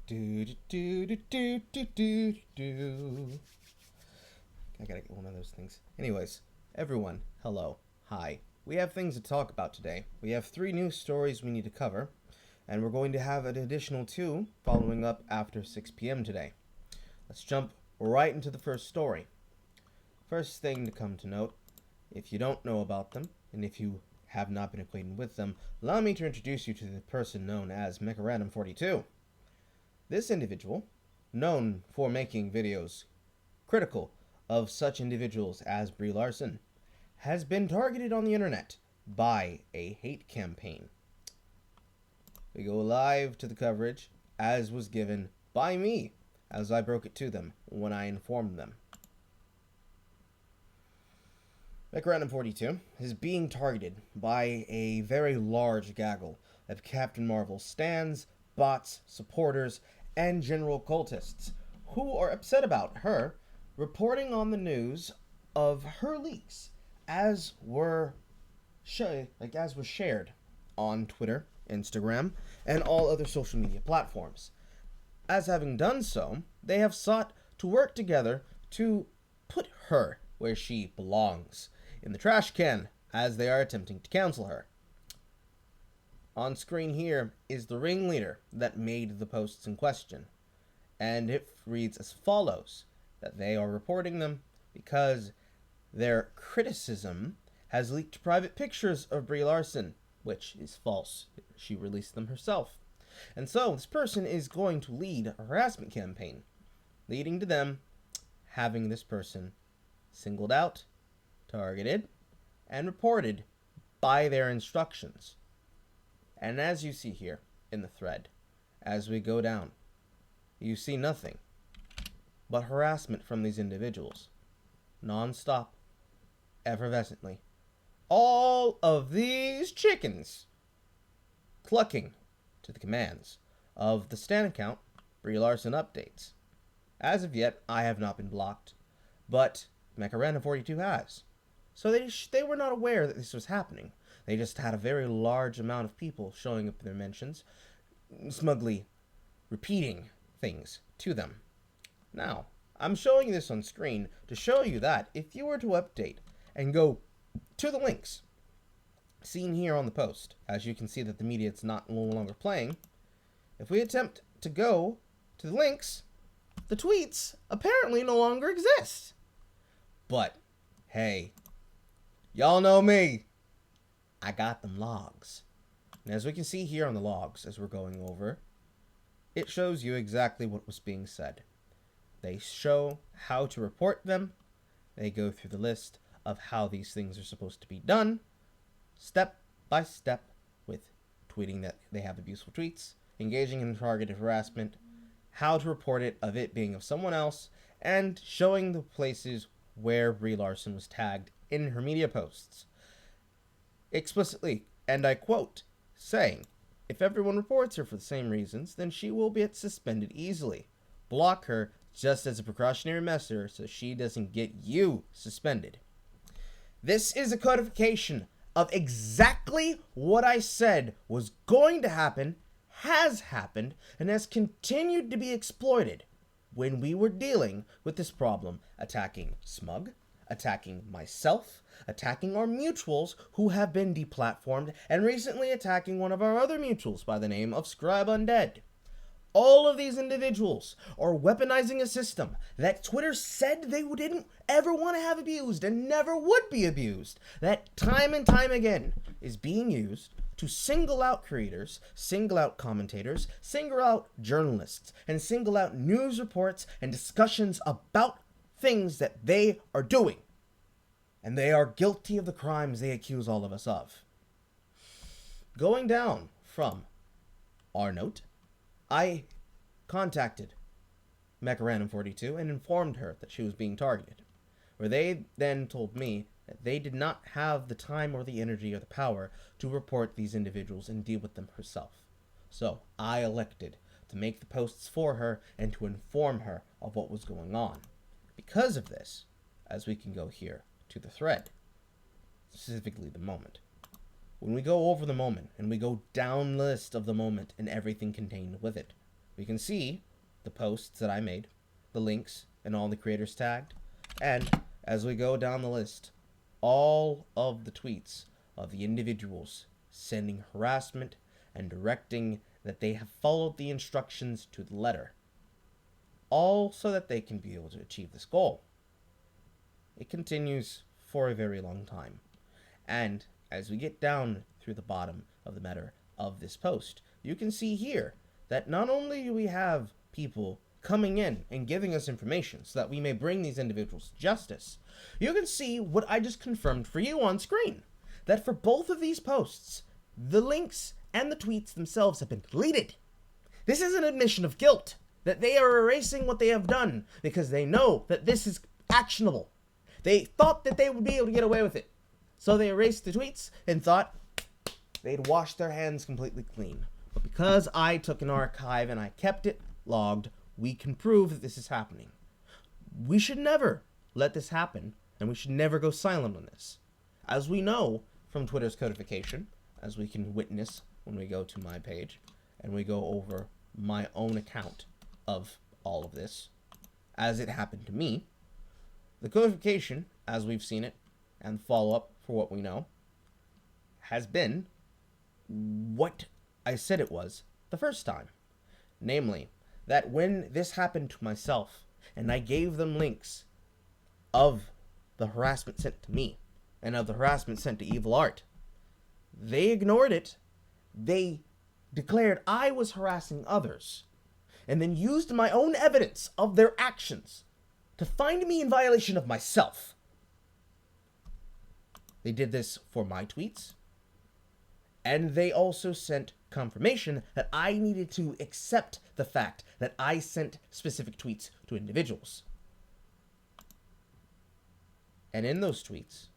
Do do do do do do do do. I gotta get one of those things. Anyways, everyone, hello, hi. We have things to talk about today. We have 3 news stories we need to cover, and we're going to have an additional 2 following up after 6 p.m. today. Let's jump right into the first story. First thing to come to note, if you don't know about them, and if you have not been acquainted with them, allow me to introduce you to the person known as MechaRandom42. This individual, known for making videos critical of such individuals as Brie Larson, has been targeted on the internet by a hate campaign. We go live to the coverage as was given by me as I broke it to them when I informed them. MechaRandom42 is being targeted by a very large gaggle of Captain Marvel stans, bots, supporters, and general cultists who are upset about her reporting on the news of her leaks as was shared on Twitter, Instagram, and all other social media platforms. As having done so, they have sought to work together to put her where she belongs, in the trash can, as they are attempting to cancel her. On screen here is the ringleader that made the posts in question, and it reads as follows, that they are reporting them because their criticism has leaked private pictures of Brie Larson, which is false. She released them herself. And so this person is going to lead a harassment campaign, leading to them having this person singled out, targeted, and reported by their instructions. And as you see here in the thread, as we go down, you see nothing but harassment from these individuals, non-stop, effervescently. All of these chickens clucking to the commands of the stan account, Brie Larson Updates. As of yet, I have not been blocked, but MechaRandom42 has. So they were not aware that this was happening. They just had a very large amount of people showing up in their mentions, smugly repeating things to them. Now, I'm showing you this on screen to show you that if you were to update and go to the links seen here on the post, as you can see that the media is no longer playing, if we attempt to go to the links, the tweets apparently no longer exist. But, hey, y'all know me. I got them logs. And as we can see here on the logs, as we're going over, it shows you exactly what was being said. They show how to report them. They go through the list of how these things are supposed to be done, step by step, with tweeting that they have abuseful tweets, engaging in targeted harassment, how to report it of it being of someone else, and showing the places where Brie Larson was tagged in her media posts. Explicitly, and I quote, saying, if everyone reports her for the same reasons, then she will get suspended easily. Block her just as a precautionary measure so she doesn't get you suspended. This is a codification of exactly what I said was going to happen, has happened, and has continued to be exploited when we were dealing with this problem, attacking Smug, attacking myself, attacking our mutuals who have been deplatformed, and recently attacking one of our other mutuals by the name of Scribe Undead. All of these individuals are weaponizing a system that Twitter said they didn't ever want to have abused and never would be abused, that time and time again is being used to single out creators, single out commentators, single out journalists, and single out news reports and discussions about things that they are doing. And they are guilty of the crimes they accuse all of us of. Going down from our note, I contacted MechaRandom42 and informed her that she was being targeted, where they then told me that they did not have the time or the energy or the power to report these individuals and deal with them herself. So I elected to make the posts for her and to inform her of what was going on. Because of this, as we can go here to the thread, specifically the moment, when we go over the moment and we go down the list of the moment and everything contained with it, We can see the posts that I made, the links, and all the creators tagged. And as we go down the list, all of the tweets of the individuals sending harassment and directing that they have followed the instructions to the letter, all so that they can be able to achieve this goal. It continues for a very long time. And as we get down through the bottom of the matter of this post, you can see here that not only do we have people coming in and giving us information so that we may bring these individuals to justice, you can see what I just confirmed for you on screen, that for both of these posts, the links and the tweets themselves have been deleted. This is an admission of guilt, that they are erasing what they have done because they know that this is actionable. They thought that they would be able to get away with it, so they erased the tweets and thought they'd wash their hands completely clean. But because I took an archive and I kept it logged, we can prove that this is happening. We should never let this happen, and we should never go silent on this. As we know from Twitter's codification, as we can witness when we go to my page and we go over my own account of all of this, as it happened to me, the codification, as we've seen it, and follow-up for what we know, has been what I said it was the first time. Namely, that when this happened to myself, and I gave them links of the harassment sent to me, and of the harassment sent to Evil Art, they ignored it. They declared I was harassing others, and then used my own evidence of their actions to find me in violation of myself. They did this for my tweets, and they also sent confirmation that I needed to accept the fact that I sent specific tweets to individuals. And in those tweets,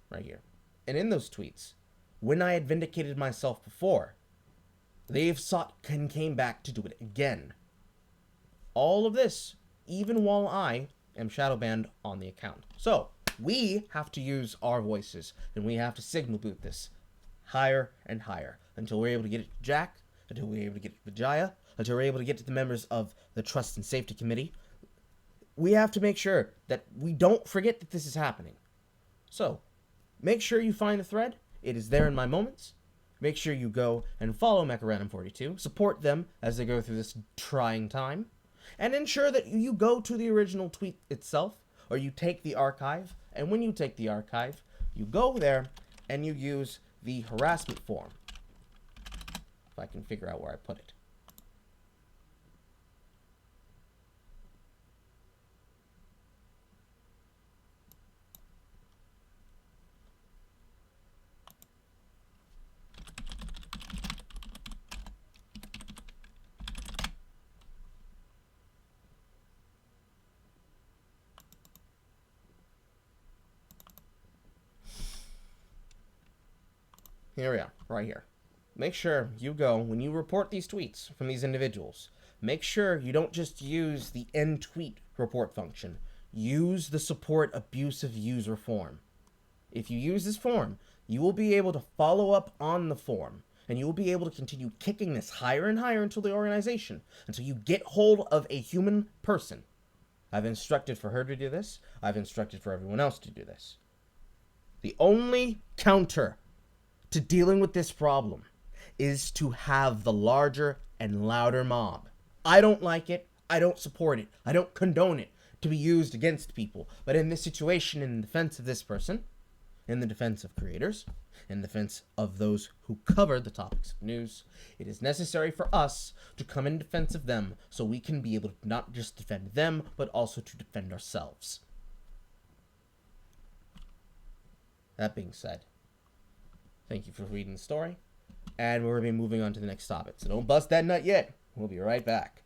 right here, and in those tweets, when I had vindicated myself before, they've sought and came back to do it again. All of this, even while I am shadow banned on the account. So, we have to use our voices, and we have to signal boot this higher and higher until we're able to get it to Jack, until we're able to get it to Vijaya, until we're able to get to the members of the Trust and Safety Committee. We have to make sure that we don't forget that this is happening. So, make sure you find the thread. It is there in my moments. Make sure you go and follow MechaRandom42. Support them as they go through this trying time. And ensure that you go to the original tweet itself, or you take the archive. And when you take the archive, you go there and you use the harassment form. If I can figure out where I put it. Here we are, right here. Make sure you go, when you report these tweets from these individuals, make sure you don't just use the end tweet report function. Use the support abusive user form. If you use this form, you will be able to follow up on the form, and you will be able to continue kicking this higher and higher into the organization, until you get hold of a human person. I've instructed for her to do this. I've instructed for everyone else to do this. The only counter to dealing with this problem is to have the larger and louder mob. I don't like it. I don't support it. I don't condone it to be used against people. But in this situation, in defense of this person, in the defense of creators, in defense of those who cover the topics of news, it is necessary for us to come in defense of them so we can be able to not just defend them, but also to defend ourselves. That being said, thank you for reading the story, and we're going to be moving on to the next topic. So don't bust that nut yet. We'll be right back.